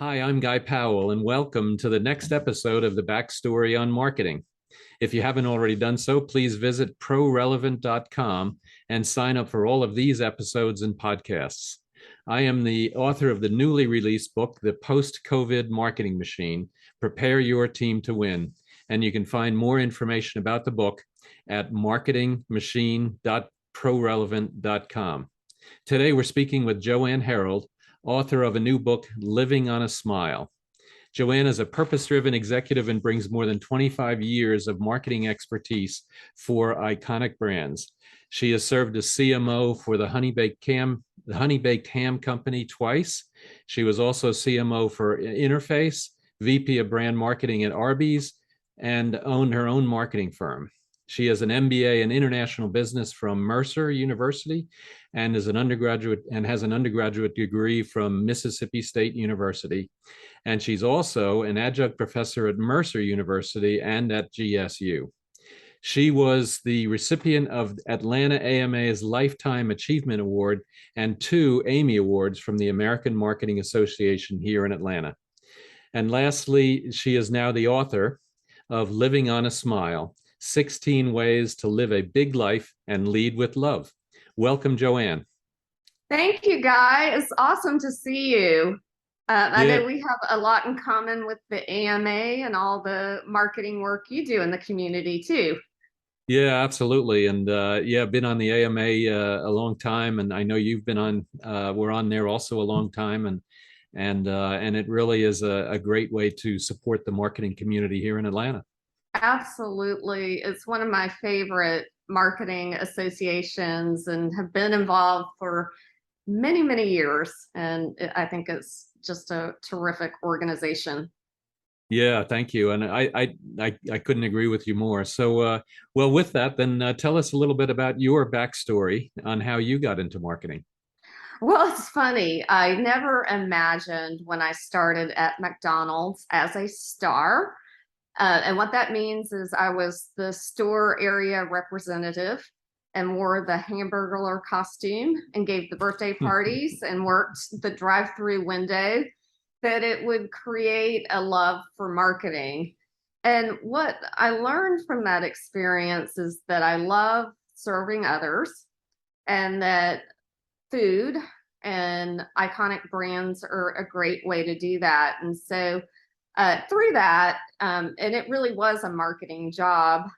Hi, I'm Guy Powell, and welcome to the next episode of the Backstory on Marketing. If you haven't already done so, please visit prorelevant.com and sign up for all of these episodes and podcasts. I am the author of the newly released book, The Post-COVID Marketing Machine: Prepare Your Team to Win. And you can find more information about the book at marketingmachine.prorelevant.com. Today, we're speaking with Joanne Herold, author of a new book, Living on a Smile. Joanne is a purpose-driven executive and brings more than 25 years of marketing expertise for iconic brands. She has served as CMO for the Honey Baked Ham Company twice. She was also CMO for Interface, VP of Brand Marketing at Arby's, and owned her own marketing firm. She has an MBA in international business from Mercer University and has an undergraduate degree from Mississippi State University. And she's also an adjunct professor at Mercer University and at GSU. She was the recipient of Atlanta AMA's Lifetime Achievement Award and 2 Emmy Awards from the American Marketing Association here in Atlanta. And lastly, she is now the author of Living on a Smile: 16 Ways to Live a Big Life and Lead with Love. Welcome, Joanne. Thank you, Guy. It's awesome to see you. I Yeah, know we have a lot in common with the AMA and all the marketing work you do in the community too. yeah, absolutely. And yeah, been on the AMA a long time, and I know you've been on. We're on there also a long time, and it really is a great way to support the marketing community here in Atlanta. Absolutely. It's one of my favorite marketing associations and have been involved for many, many years. And I think it's just a terrific organization. Yeah, thank you. And I couldn't agree with you more. So, well, with that, then tell us a little bit about your backstory on how you got into marketing. Well, it's funny. I never imagined when I started at McDonald's as a star. And what that means is I was the store area representative and wore the Hamburglar costume and gave the birthday parties and worked the drive-through window, that it would create a love for marketing. And what I learned from that experience is that I love serving others and that food and iconic brands are a great way to do that. And so through that, and it really was a marketing job.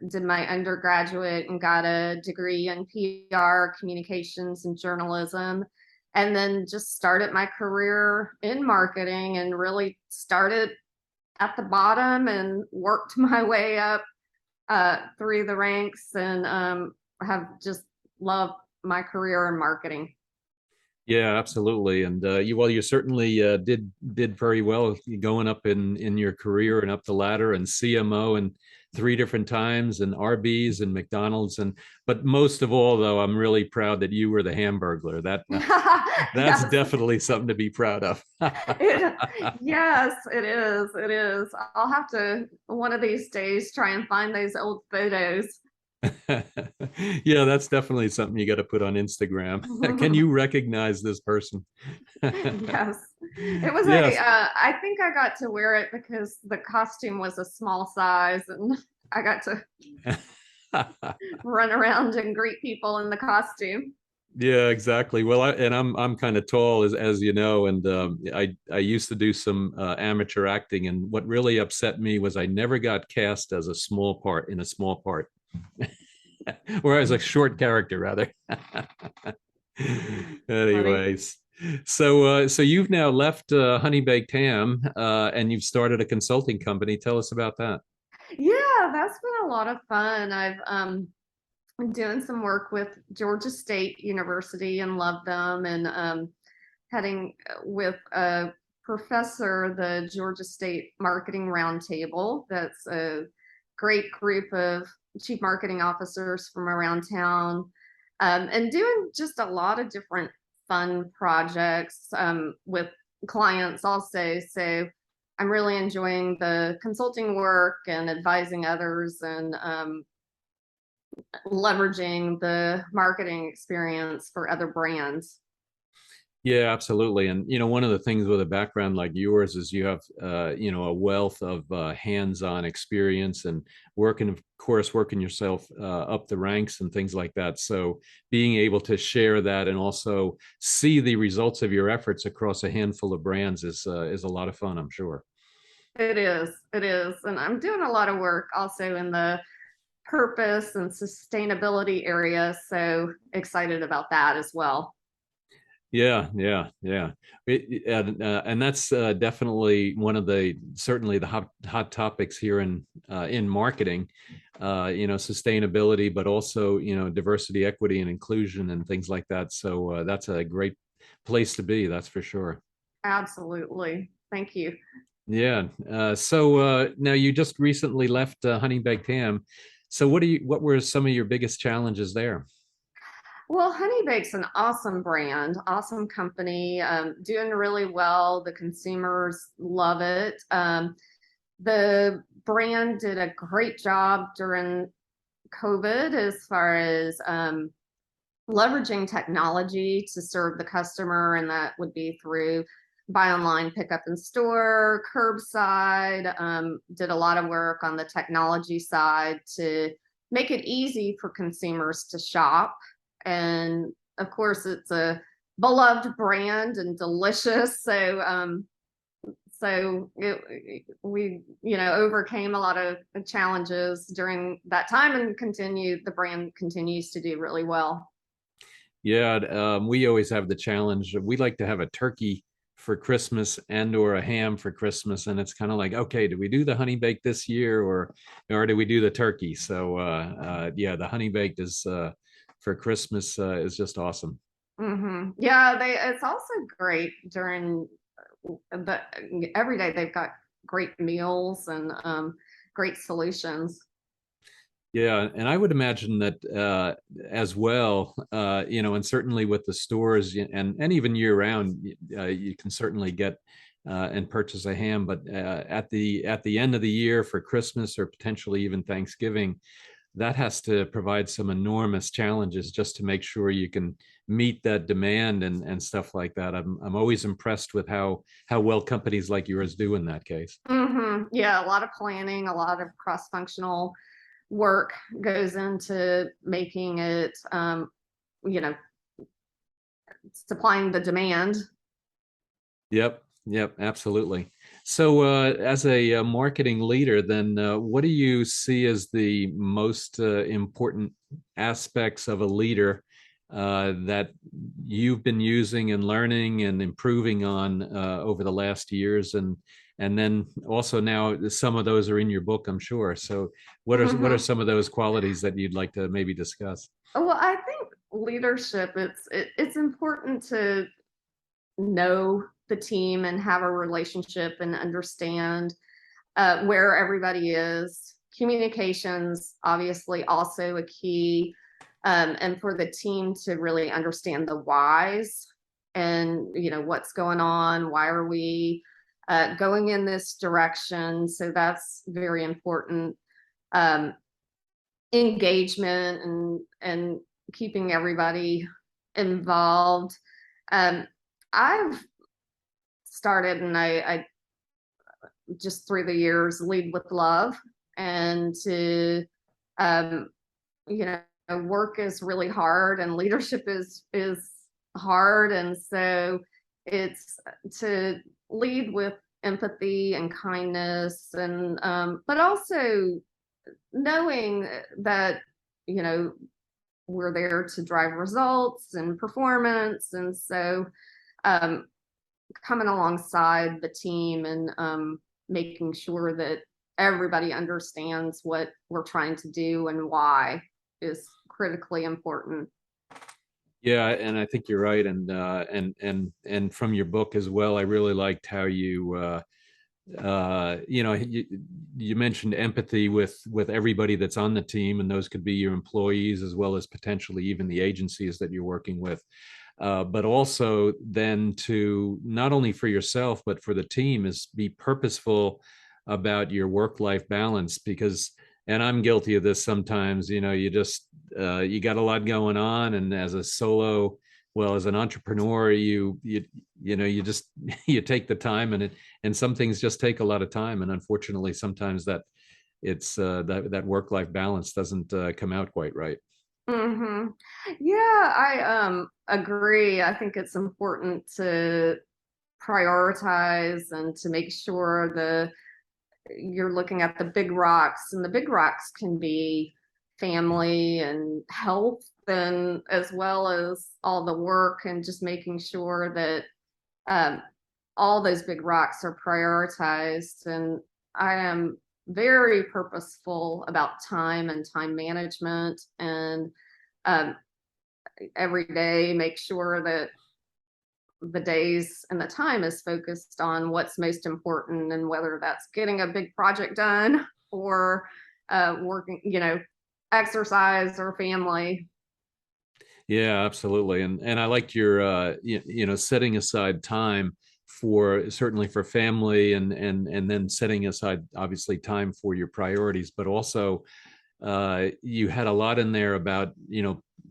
Did my undergraduate and got a degree in PR, communications, and journalism, and then just started my career in marketing and really started at the bottom and worked my way up through the ranks and have just loved my career in marketing. Yeah, absolutely. And you certainly did very well going up in your career and up the ladder, and CMO and 3 different times, and Arby's and McDonald's. And but most of all, though, I'm really proud that you were the Hamburglar. That's Yes. definitely something to be proud of. It, yes, it is. It is. I'll have to one of these days try and find those old photos. Yeah, that's definitely something you got to put on Instagram. Can you recognize this person? Yes. It was Yes. I think I got to wear it because the costume was a small size and I got to run around and greet people in the costume. Yeah, exactly. Well, I'm kind of tall, as you know, and I used to do some amateur acting, and what really upset me was I never got cast as a small part in a small part, or as a short character rather. Funny. Anyways, so you've now left Honey Baked Ham, and you've started a consulting company. Tell us about that. Yeah, that's been a lot of fun. I've been doing some work with Georgia State University and love them, and heading with a professor, the Georgia State Marketing Roundtable. That's a great group of chief marketing officers from around town, and doing just a lot of different fun projects with clients also. So I'm really enjoying the consulting work and advising others and leveraging the marketing experience for other brands. Yeah, absolutely. And one of the things with a background like yours is you have a wealth of hands-on experience and working, of course, working yourself up the ranks and things like that. So being able to share that and also see the results of your efforts across a handful of brands is a lot of fun, I'm sure. It is. And I'm doing a lot of work also in the purpose and sustainability area. So excited about that as well. Yeah, yeah, yeah. And that's definitely one of the certainly the hot topics here in marketing. Sustainability, but also diversity, equity, and inclusion, and things like that. So that's a great place to be. That's for sure. Absolutely. Thank you. Yeah. So now you just recently left Honey Baked Ham. So what were some of your biggest challenges there? Well, Honey Bake's an awesome brand, awesome company, doing really well. The consumers love it. The brand did a great job during COVID as far as leveraging technology to serve the customer, and that would be through buy online, pick up in store, curbside. Did a lot of work on the technology side to make it easy for consumers to shop. And of course, it's a beloved brand and delicious. We overcame a lot of challenges during that time, and the brand continues to do really well. Yeah, we always have the challenge. We like to have a turkey for Christmas and or a ham for Christmas, and it's kind of like, okay, do we do the honey baked this year or do we do the turkey? So yeah, the honey baked is for Christmas is just awesome. Yeah, they it's also great during the every day they've got great meals and great solutions. Yeah, and I would imagine that as well, and certainly with the stores and even year round, you can certainly get and purchase a ham. But at the end of the year for Christmas or potentially even Thanksgiving, that has to provide some enormous challenges just to make sure you can meet that demand and stuff like that. I'm always impressed with how well companies like yours do in that case. Yeah, a lot of planning, a lot of cross-functional work goes into making it, you know, supplying the demand. Yep, yep, absolutely. So, as a marketing leader, then what do you see as the most important aspects of a leader that you've been using and learning and improving on over the last years, and then also now some of those are in your book, I'm sure. So, what are hmm some of those qualities that you'd like to maybe discuss? Well, I think leadership, it's important to know the team and have a relationship and understand where everybody is. Communications, obviously, also a key, and for the team to really understand the whys and what's going on. Why are we going in this direction? So that's very important. Um, Engagement and keeping everybody involved. Um, I've started, and I just through the years lead with love, and to um, you know work is really hard, and leadership is hard, and so it's to lead with empathy and kindness, and but also knowing that you know we're there to drive results and performance, and so um, coming alongside the team and making sure that everybody understands what we're trying to do and why is critically important. Yeah, and I think you're right, and from your book as well, I really liked how you mentioned empathy with everybody that's on the team, and those could be your employees as well as potentially even the agencies that you're working with. But also then to not only for yourself but for the team is be purposeful about your work-life balance because and I'm guilty of this sometimes, you just you got a lot going on and as a solo well, as an entrepreneur, you just you take the time, and some things just take a lot of time, and unfortunately sometimes that work-life balance doesn't come out quite right. Hmm. Yeah, I agree. I think it's important to prioritize and to make sure you're looking at the big rocks, and the big rocks can be family and health, and as well as all the work, and just making sure that um, all those big rocks are prioritized. And I am very purposeful about time and time management, and um, every day make sure that the days and the time is focused on what's most important, and whether that's getting a big project done or working, exercise or family. Yeah, absolutely. And I liked your setting aside time for certainly for family, and then setting aside obviously time for your priorities, but also you had a lot in there about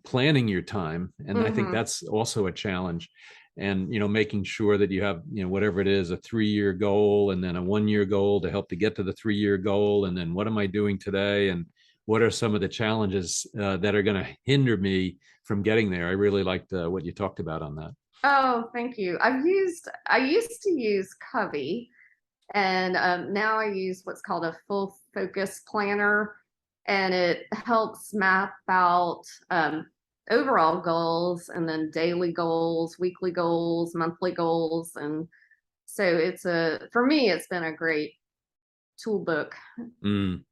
planning your time, and I think Hmm. that's also a challenge. And making sure that you have whatever it is, a 3-year goal and then a 1-year goal to help to get to the 3-year goal, and then what am I doing today, and what are some of the challenges that are going to hinder me from getting there. I really liked what you talked about on that. Oh, thank you. I used to use Covey, and now I use what's called a full focus planner, and it helps map out overall goals, and then daily goals, weekly goals, monthly goals. And so for me, it's been a great tool book. Mm.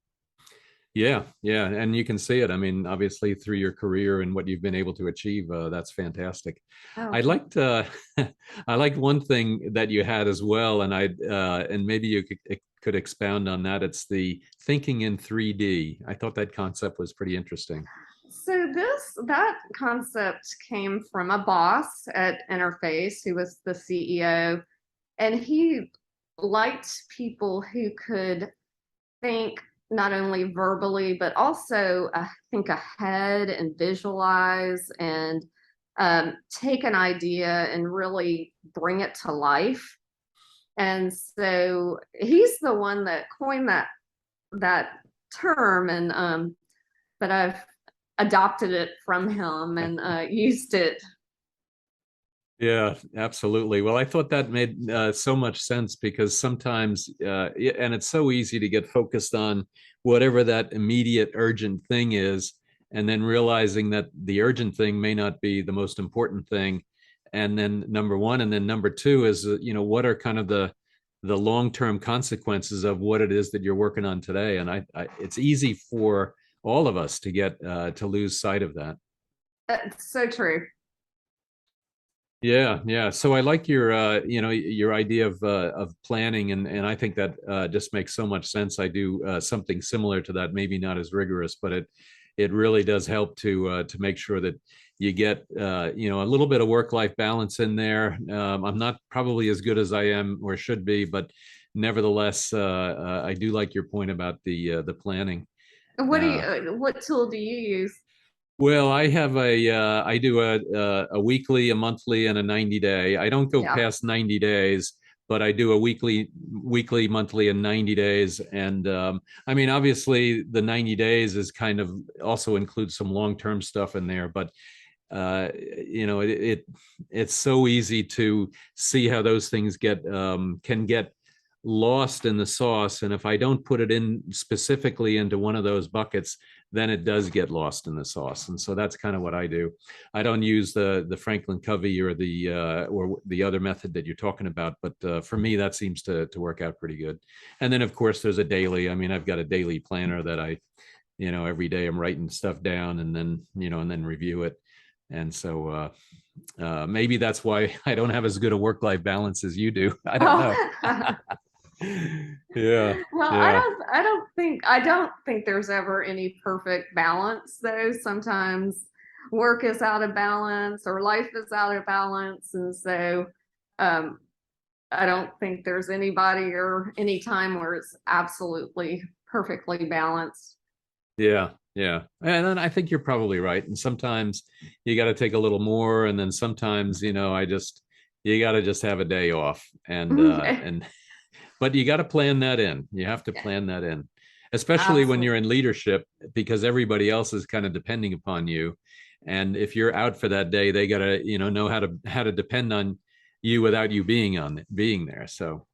Yeah, yeah, and you can see it. I mean, obviously through your career and what you've been able to achieve, that's fantastic. Oh, I liked, I liked one thing that you had as well, and maybe you could expound on that. It's the thinking in 3D. I thought that concept was pretty interesting. so that concept came from a boss at Interface who was the CEO, and he liked people who could think not only verbally but also think ahead and visualize, and take an idea and really bring it to life. And so he's the one that coined that term, and but I've adopted it from him and used it. Yeah, absolutely. Well, I thought that made so much sense because sometimes, and it's so easy to get focused on whatever that immediate urgent thing is, and then realizing that the urgent thing may not be the most important thing. And then number one, and then number two is, what are kind of the long-term consequences of what it is that you're working on today? And it's easy for all of us to get to lose sight of that. It's so true. Yeah, yeah. So I like your idea of planning, and I think that just makes so much sense. I do something similar to that, maybe not as rigorous, but it really does help to make sure that you get a little bit of work-life balance in there. I'm not probably as good as I am or should be, but nevertheless, I do like your point about the planning. Uh, What tool do you use? well, I do a weekly, a monthly, and a 90-day. I don't go Yeah. past 90 days, but I do a weekly, monthly, and 90 days. And I mean, obviously, the 90 days is kind of also includes some long-term stuff in there, but uh, it's so easy to see how those things can get lost in the sauce, and if I don't put it in specifically into one of those buckets, then it does get lost in the sauce. And so that's kind of what I do. I don't use the Franklin Covey or the other method that you're talking about, but for me that seems to work out pretty good. And then of course there's a daily. I mean, I've got a daily planner that I every day I'm writing stuff down, and then review it. And so maybe that's why I don't have as good a work-life balance as you do. I don't know. Oh. Yeah, Well, yeah, I don't think there's ever any perfect balance though. Sometimes work is out of balance or life is out of balance. And so um I don't think there's anybody or any time where it's absolutely perfectly balanced. yeah. Yeah. And then I think you're probably right. And sometimes you got to take a little more. And then sometimes, you got to just have a day off. But you got to plan that in. You have to plan that in, especially when you're Absolutely. in leadership, because everybody else is kind of depending upon you. And if you're out for that day, they got to, know how to depend on you without you being there. So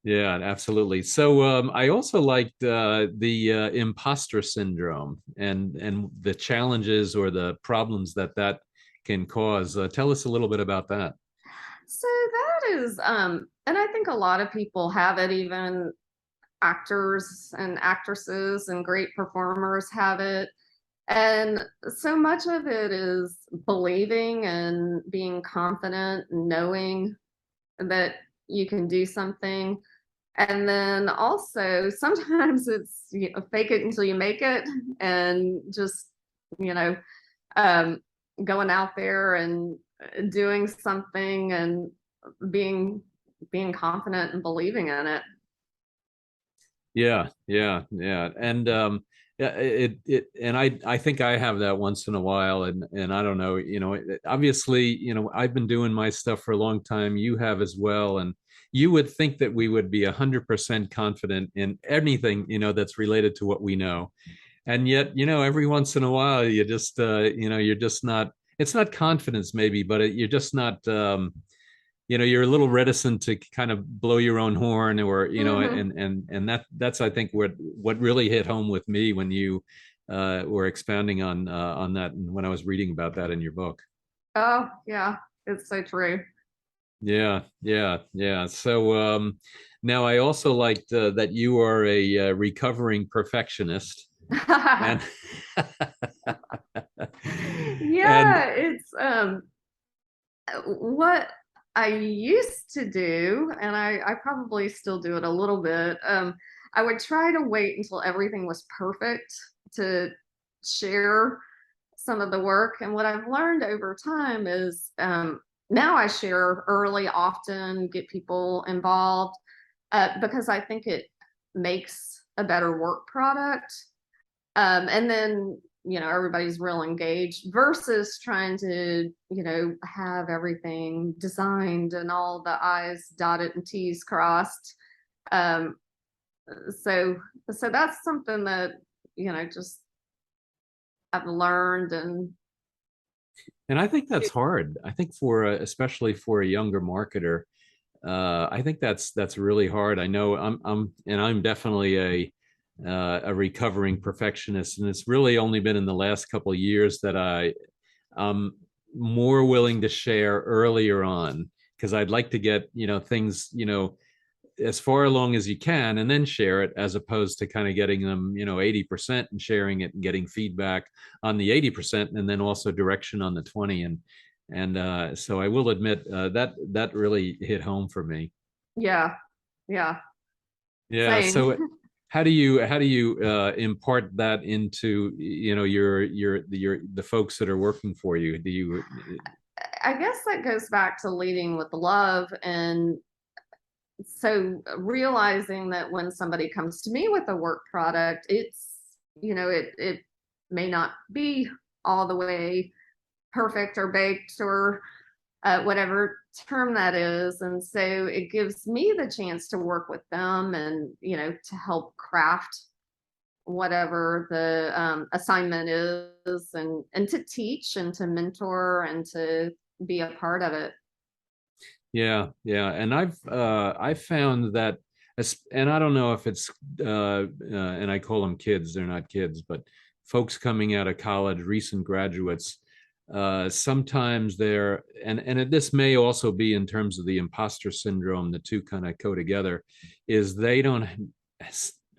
yeah, absolutely. So I also liked the imposter syndrome and the challenges or the problems that can cause. Tell us a little bit about that. So that is, and I think a lot of people have it, even actors and actresses and great performers have it. And so much of it is believing and being confident, knowing that you can do something. And then also sometimes it's fake it until you make it, and just, you know, um, going out there and doing something and being being confident and believing in it. Yeah, yeah, yeah. And yeah, and I think I have that once in a while. And I don't know, obviously, I've been doing my stuff for a long time. You have as well. And you would think that we would be 100% confident in anything, that's related to what we know. And yet, every once in a while, you're just not, it's not confidence maybe, but you're just not, you're a little reticent to kind of blow your own horn, or Hmm. and that's I think what really hit home with me when you were expounding on that, and when I was reading about that in your book. Oh, yeah, it's so true. Yeah, yeah, yeah. So now I also liked that you are a recovering perfectionist, and and Yeah, it's what I used to do, and I probably still do it a little bit. I would try to wait until everything was perfect to share some of the work. And what I've learned over time is, now I share early, often, get people involved, because I think it makes a better work product. And then, everybody's real engaged versus trying to, have everything designed and all the I's dotted and T's crossed. Um, so, so that's something that, just I've learned. And I think that's hard. I think especially for a younger marketer, I think that's really hard. I know I'm definitely a recovering perfectionist, and it's really only been in the last couple of years that I'm more willing to share earlier on, because I'd like to get things as far along as you can and then share it, as opposed to kind of getting them 80% and sharing it and getting feedback on the 80% and then also direction on the 20. And so I will admit that really hit home for me. yeah, yeah, Yeah. same. So how do you impart that into your the folks that are working for you? Do you? I guess that goes back to leading with love. And so realizing that when somebody comes to me with a work product, it's, it may not be all the way perfect or baked or whatever term that is. And so it gives me the chance to work with them and, to help craft whatever the assignment is, and to teach and to mentor and to be a part of it. Yeah, yeah, and I've found that, and I don't know if it's and I call them kids, they're not kids, but folks coming out of college, recent graduates, sometimes this may also be in terms of the imposter syndrome, the two kind of go together, is they don't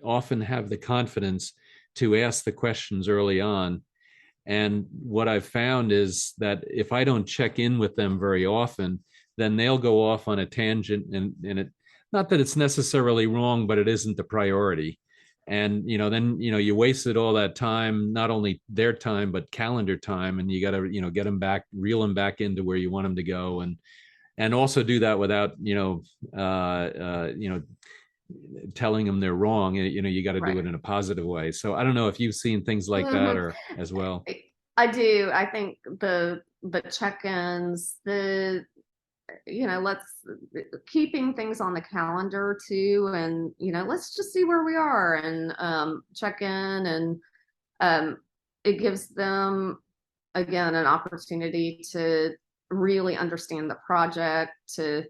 often have the confidence to ask the questions early on. And what I've found is that if I don't check in with them very often, then they'll go off on a tangent, and it, not that it's necessarily wrong, but it isn't the priority. And then you wasted all that time, not only their time but calendar time, and you got to get them back, reel them back into where you want them to go, and also do that without telling them they're wrong. You got to do Right. it in a positive way. So I don't know if you've seen things like that Mhm. or as well. I do. I think the check-ins, let's keeping things on the calendar too, and let's just see where we are and check in, and um, it gives them again an opportunity to really understand the project, to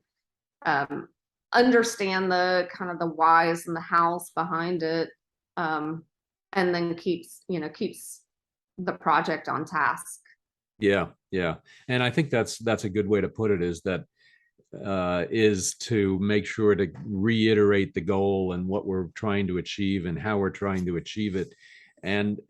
um, understand the kind of the whys and the hows behind it, um, and then keeps the project on task. Yeah, yeah. And I think that's a good way to put it, is to make sure to reiterate the goal and what we're trying to achieve and how we're trying to achieve it. And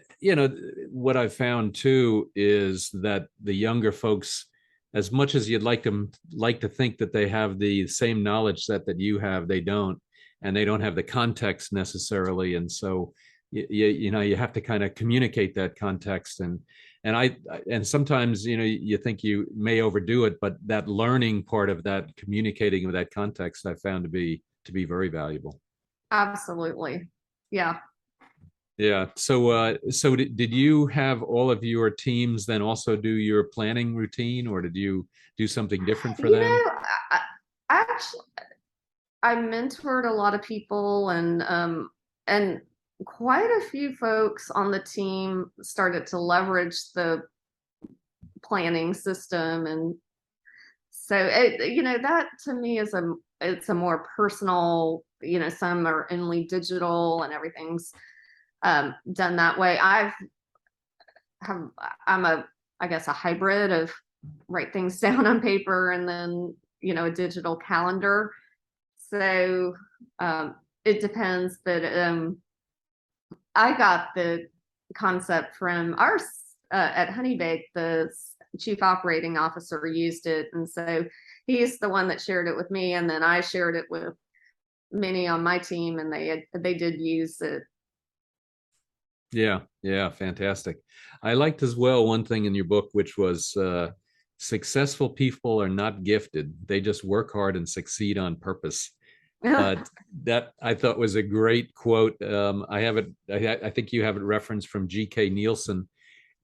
what I've found too is that the younger folks, as much as you'd like to think that they have the same knowledge set that you have, they don't, and they don't have the context necessarily. And so you have to kind of communicate that context. And sometimes you think you may overdo it, but that learning part of that, communicating with that context, I found to be very valuable. Absolutely. Yeah. Yeah. So did you have all of your teams then also do your planning routine, or did you do something different for You them? know, actually, I mentored a lot of people, and quite a few folks on the team started to leverage the planning system, and so that to me is it's a more personal. Some are only digital and everything's done that way. Have I'm a I guess a hybrid of write things down on paper and then a digital calendar. So it depends, but I got the concept from our at Honeybake. The chief operating officer used it, and so he's the one that shared it with me, and then I shared it with many on my team, and they did use it. Yeah, yeah, fantastic. I liked as well one thing in your book, which was successful people are not gifted. They just work hard and succeed on purpose. That I thought was a great quote. I have it. I think you have it referenced from G.K. Nielsen,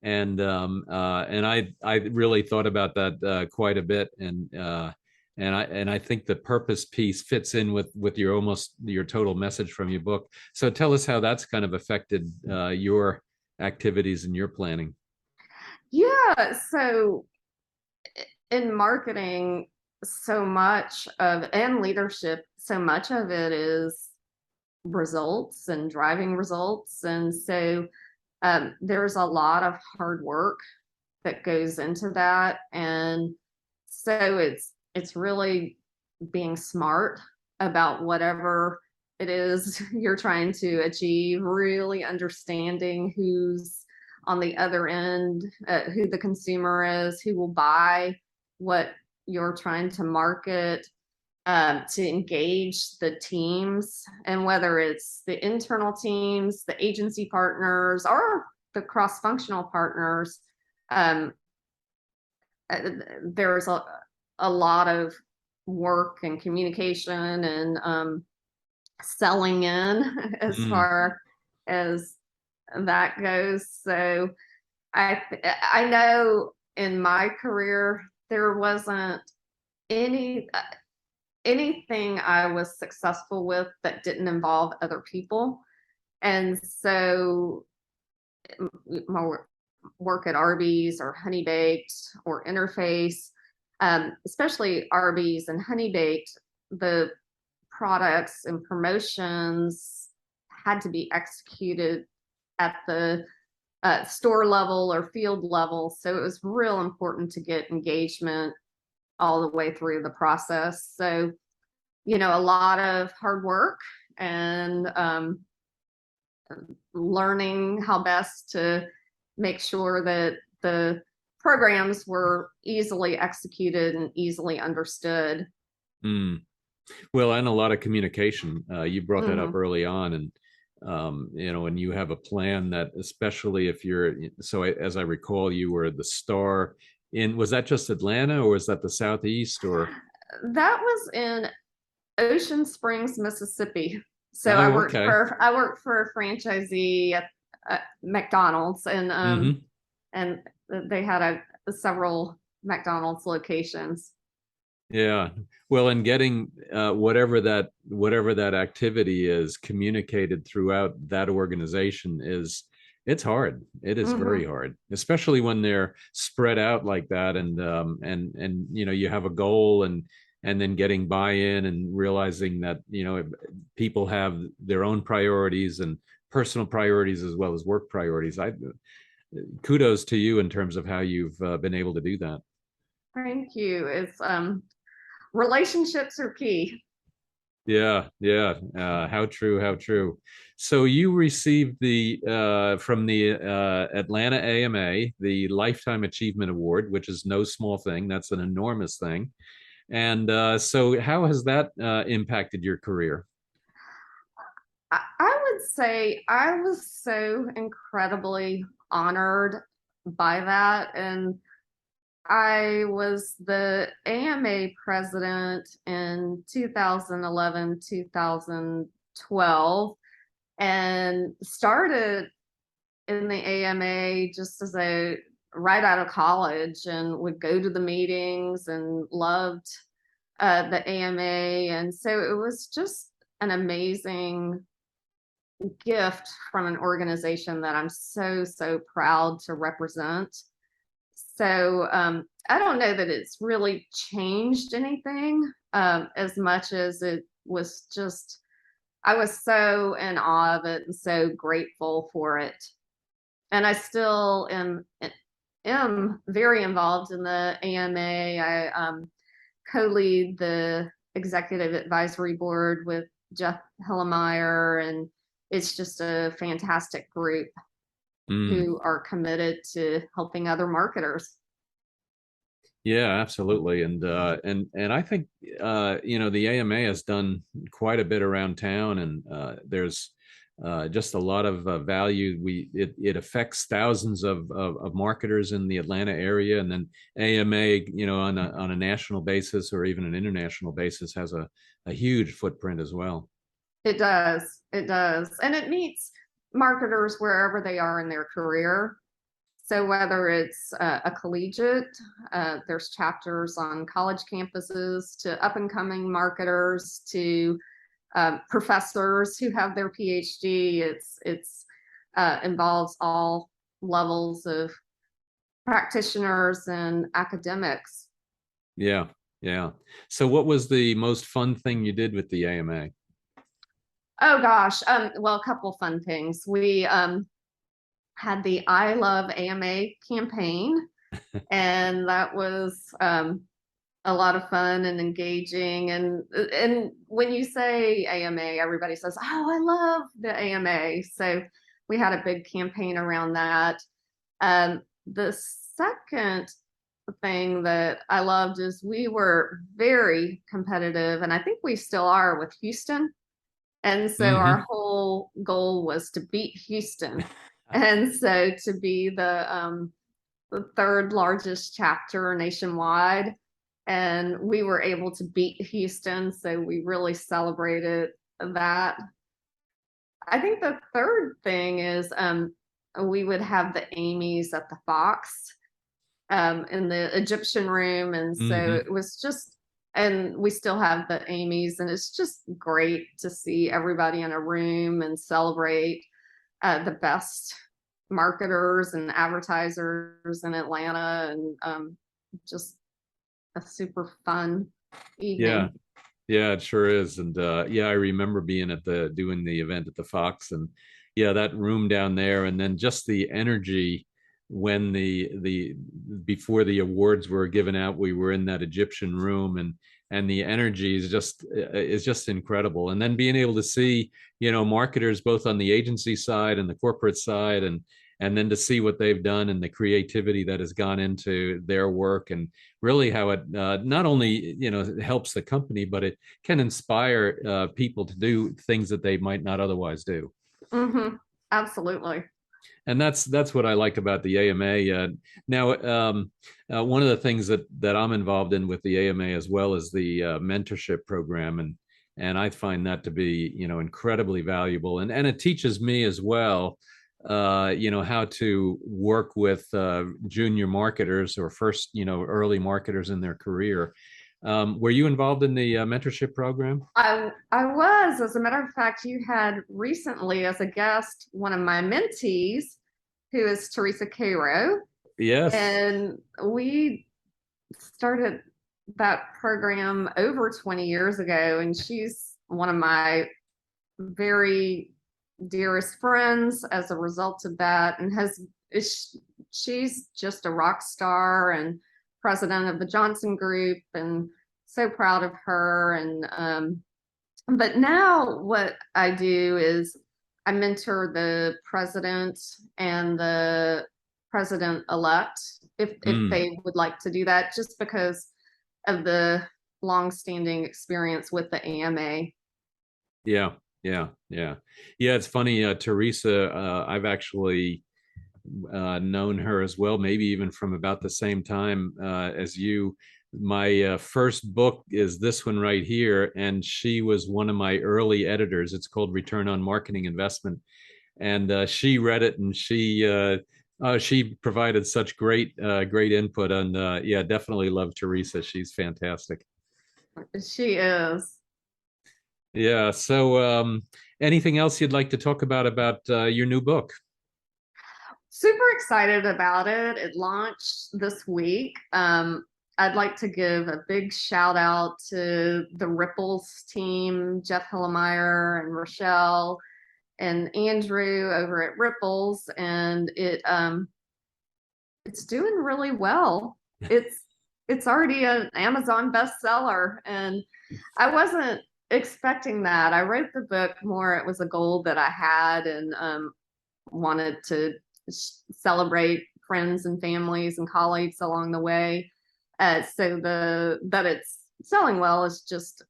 and I really thought about that quite a bit, and I think the purpose piece fits in with your total message from your book. So tell us how that's kind of affected your activities and your planning. Yeah, so in marketing, so much of and leadership, so much of it is results and driving results, and so there's a lot of hard work that goes into that, and so it's really being smart about whatever it is you're trying to achieve, really understanding who's on the other end, who the consumer is, who will buy what you're trying to market, to engage the teams, and whether it's the internal teams, the agency partners, or the cross-functional partners. um, there's a lot of work and communication and selling in as Mm, far as that goes. So I know in my career there wasn't any anything I was successful with that didn't involve other people. And so my work at Arby's or Honey Baked or Interface, especially Arby's and Honey Baked, the products and promotions had to be executed at the store level or field level. So it was real important to get engagement all the way through the process. So, a lot of hard work and learning how best to make sure that the programs were easily executed and easily understood. mm. Well, and a lot of communication. You brought that up Hmm. early on, and and you have a plan that, especially if you're, so as I recall, you were the star in, was that just Atlanta or was that the Southeast or? That was in Ocean Springs, Mississippi. So Oh, okay. I worked for a franchisee at McDonald's, Hmm. and they had several McDonald's locations. Yeah. Well, and getting whatever that activity is communicated throughout that organization is it's hard. It is very Hmm. hard, especially when they're spread out like that, and you have a goal, and then getting buy-in and realizing that people have their own priorities and personal priorities as well as work priorities. I kudos to you in terms of how you've been able to do that. Thank you. It's relationships are key. Yeah, yeah. How true, how true. So you received the from the Atlanta AMA, the Lifetime Achievement Award, which is no small thing. That's an enormous thing. And so how has that impacted your career? I would say I was so incredibly honored by that. And I was the AMA president in 2011, 2012, and started in the AMA just as a right out of college and would go to the meetings and loved the AMA. And so it was just an amazing gift from an organization that I'm so, so proud to represent. So I don't know that it's really changed anything as much as it was just, I was so in awe of it and so grateful for it. And I still am very involved in the AMA. I co-lead the executive advisory board with Jeff Hillemeyer, and it's just a fantastic group Mm. who are committed to helping other marketers. Yeah, absolutely. And I think the AMA has done quite a bit around town, and there's just a lot of value. It affects thousands of marketers in the Atlanta area, and then AMA, on a national basis or even an international basis, has a huge footprint as well. It does. It does. And it meets marketers wherever they are in their career. So whether it's a collegiate, there's chapters on college campuses, to up and coming marketers, to professors who have their PhD. It's involves all levels of practitioners and academics. Yeah, yeah. So, what was the most fun thing you did with the AMA? Oh gosh, well, a couple fun things. We had the I Love AMA campaign, and that was a lot of fun and engaging. And when you say AMA, everybody says, "Oh, I love the AMA." So we had a big campaign around that. The second thing that I loved is we were very competitive, and I think we still are, with Houston. And so our Hmm. whole goal was to beat Houston. And so to be the third largest chapter nationwide, and we were able to beat Houston. So we really celebrated that. I think the third thing is we would have the Amy's at the Fox in the Egyptian room. And so Hmm. it was just, and we still have the Amy's, and it's just great to see everybody in a room and celebrate the best marketers and advertisers in Atlanta, and just a super fun Yeah, evening. yeah, it sure is. And yeah, I remember being at the doing the event at the Fox, and yeah, that room down there, and then just the energy when the before the awards were given out, we were in that Egyptian room, and the energy is just incredible. And then being able to see, marketers both on the agency side and the corporate side, and then to see what they've done and the creativity that has gone into their work, and really how it not only helps the company, but it can inspire people to do things that they might not otherwise do. Hmm. Absolutely. And that's what I like about the AMA. Now, one of the things that I'm involved in with the AMA as well is the mentorship program, And I find that to be, incredibly valuable. And it teaches me as well, how to work with junior marketers or first, early marketers in their career. Were you involved in the mentorship program? I was, as a matter of fact, you had recently as a guest one of my mentees, who is Teresa Cairo, Yes. and we started that program over 20 years ago, and she's one of my very dearest friends as a result of that, and she's just a rock star and president of the Johnson Group, and so proud of her. And but now what I do is I mentor the president and the president elect if Mm. they would like to do that, just because of the long-standing experience with the AMA. Yeah, yeah. It's funny, Teresa. I've actually known her as well, maybe even from about the same time as you. My first book is this one right here, and she was one of my early editors. It's called Return on Marketing Investment, and she read it, and she provided such great input. And yeah, definitely love Teresa. She's fantastic. She is. Yeah. So, anything else you'd like to talk about your new book? Super excited about it. It launched this week. I'd like to give a big shout out to the Ripples team, Jeff Hillemeyer and Rochelle and Andrew over at Ripples, and it's doing really well. It's it's already an Amazon bestseller, and I wasn't expecting that. I wrote the book more, it was a goal that I had, and wanted to celebrate friends and families and colleagues along the way. So the that it's selling well is just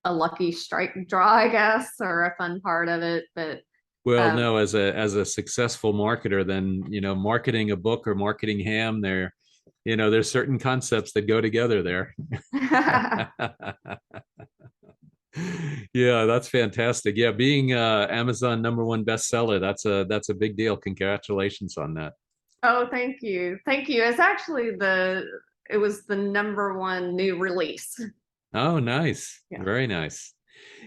a lucky strike draw, I guess, or a fun part of it. But Well, um, no, as a successful marketer, then marketing a book or marketing ham, there's certain concepts that go together there. Yeah, that's fantastic. Yeah, being Amazon #1 bestseller, that's a big deal. Congratulations on that. oh, thank you. It was the number one new release. Oh, nice. Yeah. Very nice.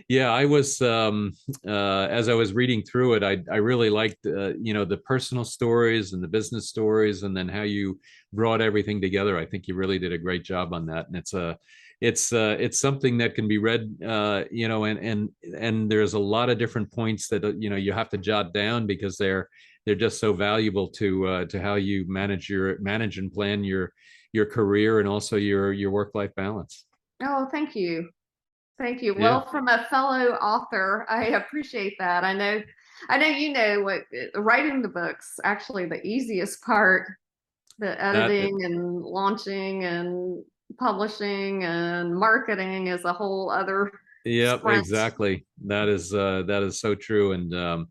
Yeah, I was as I was reading through it, I really liked the personal stories and the business stories, and then how you brought everything together. I think you really did a great job on that, and it's something that can be read, and there's a lot of different points that you have to jot down, because they're just so valuable to how you manage and plan your career, and also your work life balance. Oh, thank you. Thank you. Yeah. Well, from a fellow author, I appreciate that. I know you know what writing the book's actually the easiest part. The That editing and launching and publishing and marketing is a whole other Yep, sprint. exactly. That is so true. And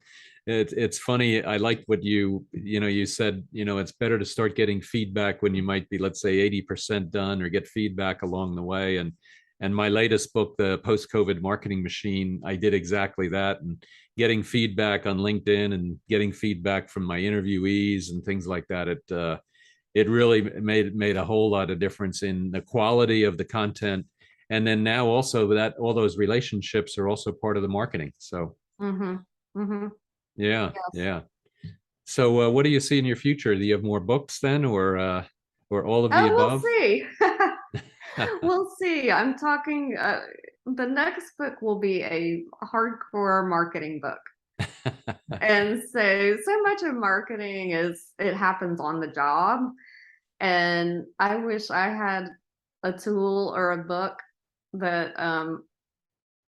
it's funny. I like what you said. It's better to start getting feedback when you might be, let's say, 80% done, or get feedback along the way. And my latest book, The Post-COVID Marketing Machine, I did exactly that, and getting feedback on LinkedIn and getting feedback from my interviewees and things like that. It really made a whole lot of difference in the quality of the content. And then now also that all those relationships are also part of the marketing. So Mm-hmm. Mm-hmm. yeah, Yes. yeah. So what do you see in your future? Do you have more books then, or all of the Oh, we'll above? see. We'll see. I'm talking, the next book will be a hardcore marketing book. And so much of marketing is it happens on the job. And I wish I had a tool or a book that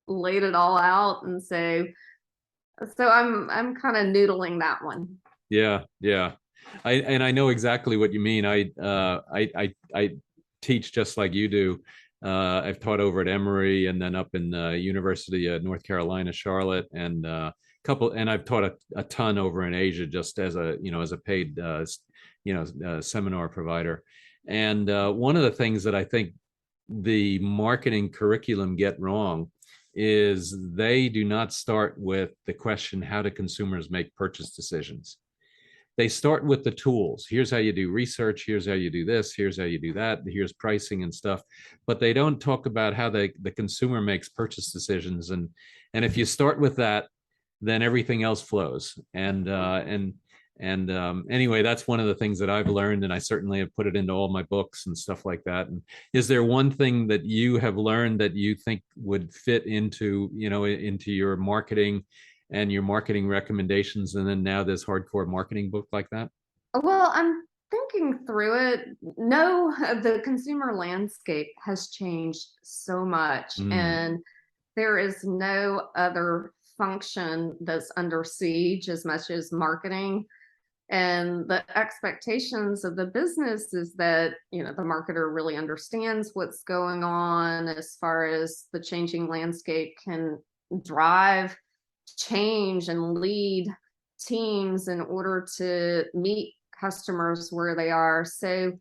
laid it all out. And so I'm kind of noodling that one. Yeah, yeah. I know exactly what you mean. I teach just like you do. I've taught over at Emory, and then up in University of North Carolina, Charlotte, and and I've taught a ton over in Asia, just as a paid seminar provider. And one of the things that I think the marketing curriculum get wrong is they do not start with the question, how do consumers make purchase decisions? They start with the tools. Here's how you do research. Here's how you do this. Here's how you do that. Here's pricing and stuff. But they don't talk about how the consumer makes purchase decisions. And if you start with that, then everything else flows. And anyway, that's one of the things that I've learned, and I certainly have put it into all my books and stuff like that. And is there one thing that you have learned that you think would fit into, into your marketing and your marketing recommendations, and then now this hardcore marketing book like that? Well, I'm thinking through it. No, the consumer landscape has changed so much, Mm, and there is no other function that's under siege as much as marketing. And the expectations of the business is that, the marketer really understands what's going on as far as the changing landscape, can drive change and lead teams in order to meet customers where they are. So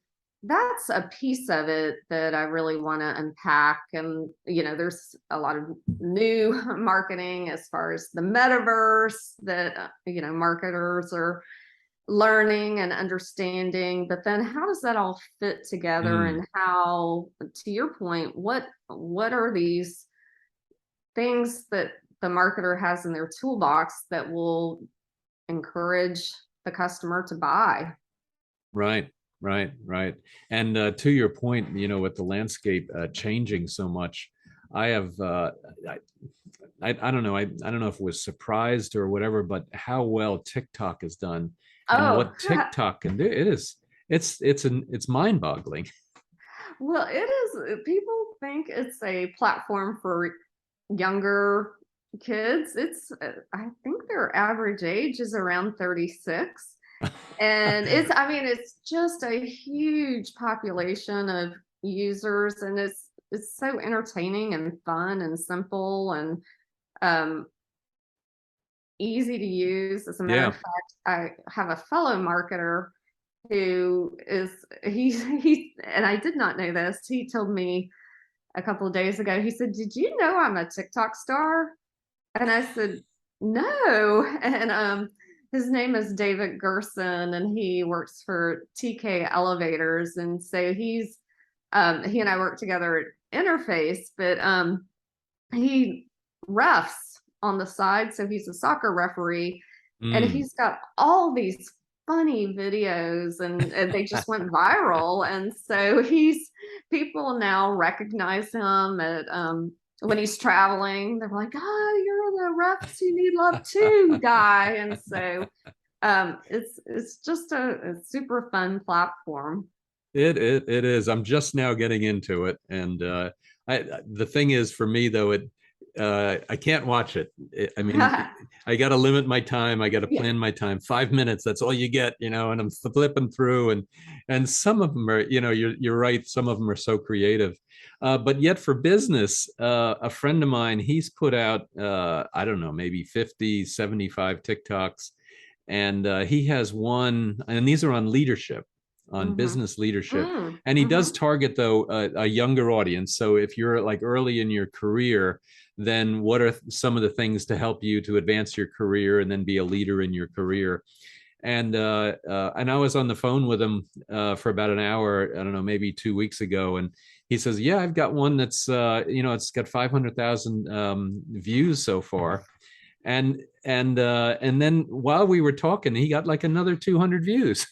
that's a piece of it that I really want to unpack. And, there's a lot of new marketing as far as the metaverse that, marketers are learning and understanding. But then how does that all fit together? mm, And how, to your point, what are these things that the marketer has in their toolbox that will encourage the customer to buy? right, right. And to your point, with the landscape changing so much, I have I, I don't know. I don't know if it was surprised or whatever, but how well TikTok has done and Oh, what TikTok can do. It's mind-boggling. well, it is. People think it's a platform for younger kids. I think their average age is around 36. And it's just a huge population of users, and it's so entertaining and fun and simple and um, easy to use. As a matter Yeah. of fact, I have a fellow marketer who is he and I did not know this. He told me a couple of days ago. He said, "Did you know I'm a TikTok star?" And I said, "No." And his name is David Gerson, and he works for TK Elevators. And so he and I work together at Interface, but he refs on the side. So he's a soccer referee, and Mm. he's got all these funny videos, and they just went viral. And so people now recognize him at when he's traveling. They're like, "Oh, you're the refs you need love too guy." And so it's just a super fun platform. It is. I'm just now getting into it, and the thing is, for me though, I can't watch it. I mean, I got to limit my time. I got to Yeah. plan my time. 5 minutes. That's all you get, And I'm flipping through, and some of them are, you're right. Some of them are so creative, but yet for business, a friend of mine, he's put out, I don't know, maybe 50, 75 TikToks, and he has one, and these are on leadership, on Mm-hmm. business leadership. And he Mm-hmm. does target, though, a younger audience. So if you're like early in your career, then what are some of the things to help you to advance your career and then be a leader in your career? And I was on the phone with him for about an hour, I don't know, maybe 2 weeks ago, and he says, "Yeah, I've got one that's it's got 500,000 views so far." And then while we were talking, he got like another 200 views.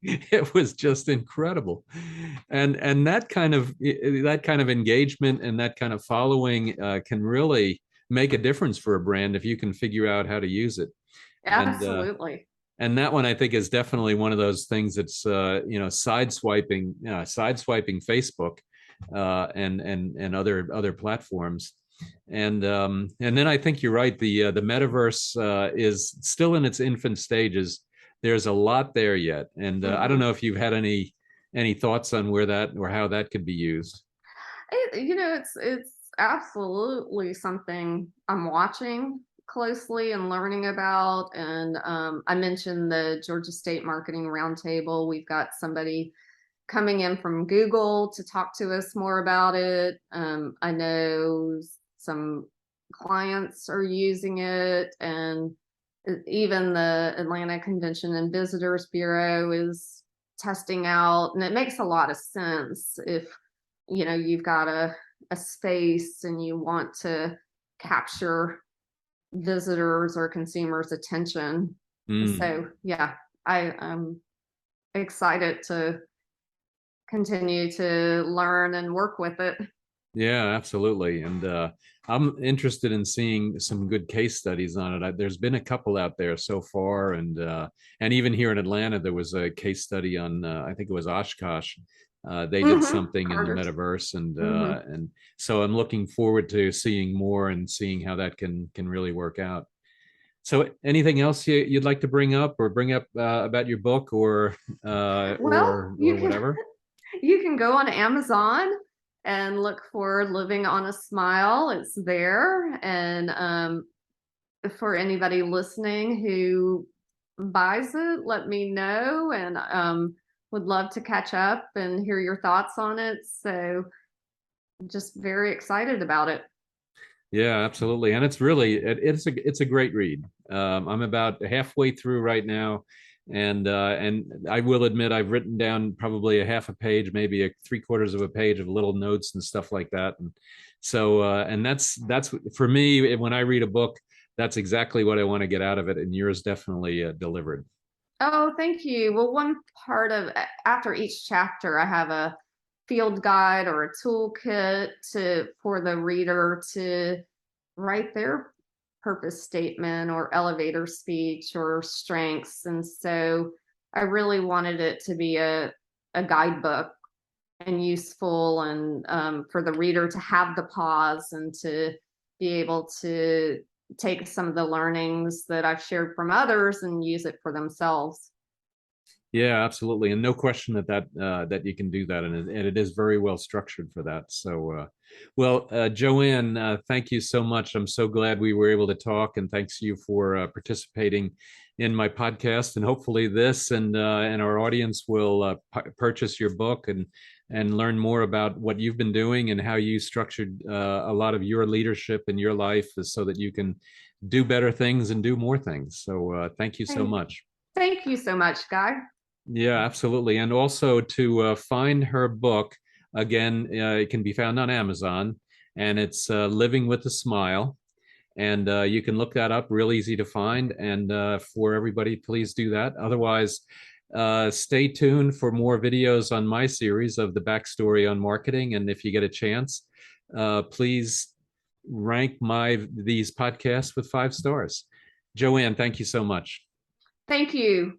It was just incredible. And that kind of engagement and that kind of following can really make a difference for a brand if you can figure out how to use it. And and that one, I think, is definitely one of those things that's sideswiping Facebook and other platforms. And then I think you're right. The metaverse is still in its infant stages. There's a lot there yet, and I don't Mm-hmm. know if you've had any thoughts on where that or how that could be used. It's absolutely something I'm watching closely and learning about. And I mentioned the Georgia State Marketing Roundtable. We've got somebody coming in from Google to talk to us more about it. I know some clients are using it, and even the Atlanta Convention and Visitors Bureau is testing out, and it makes a lot of sense if you've got a space and you want to capture visitors or consumers' attention. Mm. So yeah, I'm excited to continue to learn and work with it. Yeah, absolutely. And I'm interested in seeing some good case studies on it. There's been a couple out there so far, and even here in Atlanta, there was a case study on I think it was Oshkosh. They did something in the Carter's. metaverse, Hmm. and so I'm looking forward to seeing more and seeing how that can really work out. So, anything else you'd like to bring up about your book Well, or whatever? you can go on Amazon and look for Living on a Smile. It's there. And for anybody listening who buys it, let me know, and would love to catch up and hear your thoughts on it. So just very excited about it. Yeah, absolutely, and it's a great read. I'm about halfway through right now, and I will admit I've written down probably a half a page, maybe a three quarters of a page of little notes and stuff like that. And so, and that's for me when I read a book, that's exactly what I want to get out of it. And yours definitely delivered. Oh, thank you. Well, one part of after each chapter, I have a field guide or a toolkit for the reader to write their purpose statement or elevator speech or strengths. And so I really wanted it to be a guidebook and useful, and for the reader to have the pause and to be able to take some of the learnings that I've shared from others and use it for themselves. Yeah, absolutely, and no question that you can do that, and it is very well structured for that. So, Joanne, thank you so much. I'm so glad we were able to talk, and thanks you for participating in my podcast. And hopefully, this and our audience will purchase your book and learn more about what you've been doing and how you structured a lot of your leadership in your life, so that you can do better things and do more things. So, thank you so Thank, much. thank you so much, Guy. Yeah, absolutely. And also to find her book, again, it can be found on Amazon, and it's Living with a Smile. And you can look that up, real easy to find. And for everybody, please do that. Otherwise, stay tuned for more videos on my series of the backstory on marketing. And if you get a chance, please rank these podcasts with 5 stars. Joanne, thank you so much. Thank you.